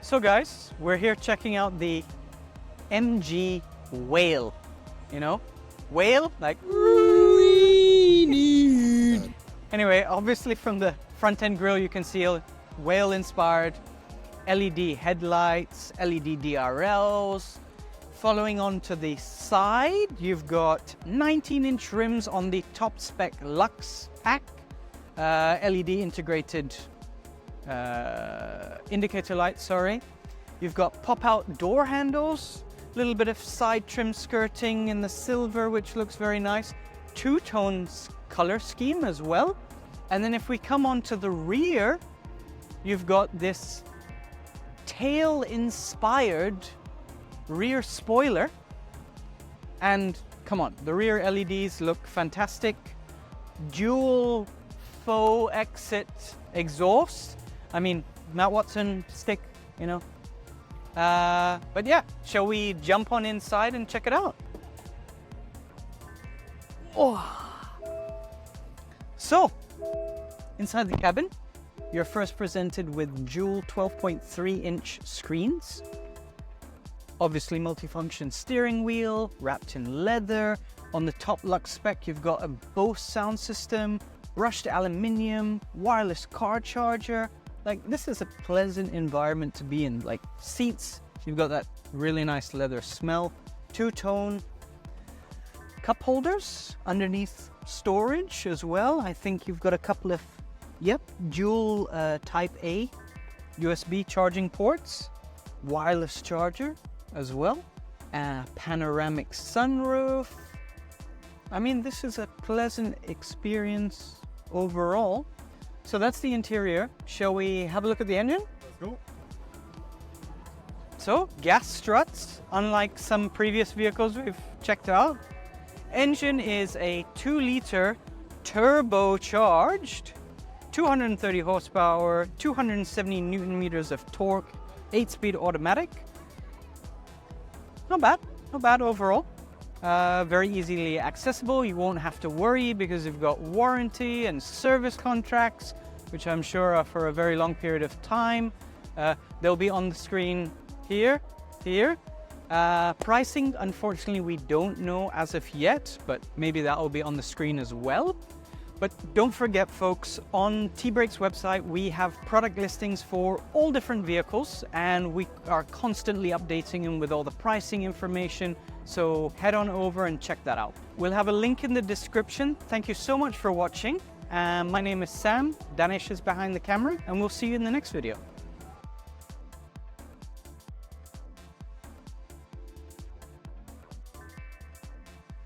So guys, we're here checking out the MG Whale. You know, whale, like anyway, obviously from the front end grille you can see a whale inspired LED headlights, LED DRLs. Following on to the side, you've got 19-inch rims on the top spec Lux pack, LED integrated indicator lights, sorry. You've got pop-out door handles, a little bit of side trim skirting in the silver, which looks very nice. Two-tone color scheme as well. And then if we come on to the rear, you've got this tail-inspired rear spoiler. And come on, the rear LEDs look fantastic. Dual faux exit exhaust. I mean, Matt Watson stick, you know. But yeah, shall we jump on inside and check it out? Oh. So, inside the cabin, you're first presented with dual 12.3-inch screens. Obviously multifunction steering wheel, wrapped in leather. On the top Lux spec, you've got a Bose sound system, brushed aluminium, wireless car charger. Like, this is a pleasant environment to be in. Like, seats, you've got that really nice leather smell. Two-tone cup holders underneath storage as well. I think you've got a couple of, dual Type A USB charging ports, wireless charger as well, panoramic sunroof. I mean, this is a pleasant experience overall. So that's the interior. Shall we have a look at the engine? Let's go. So, gas struts, unlike some previous vehicles we've checked out. Engine is a 2-liter turbocharged, 230 horsepower, 270 Newton meters of torque, 8-speed automatic. Not bad overall. Very easily accessible. You won't have to worry because you've got warranty and service contracts, which I'm sure are for a very long period of time. They'll be on the screen here. Pricing, unfortunately, we don't know as of yet, but maybe that will be on the screen as well. But don't forget, folks, on Tbreak's website, we have product listings for all different vehicles, and we are constantly updating them with all the pricing information. So head on over and check that out. We'll have a link in the description. Thank you so much for watching. My name is Sam. Daanesh is behind the camera, and we'll see you in the next video.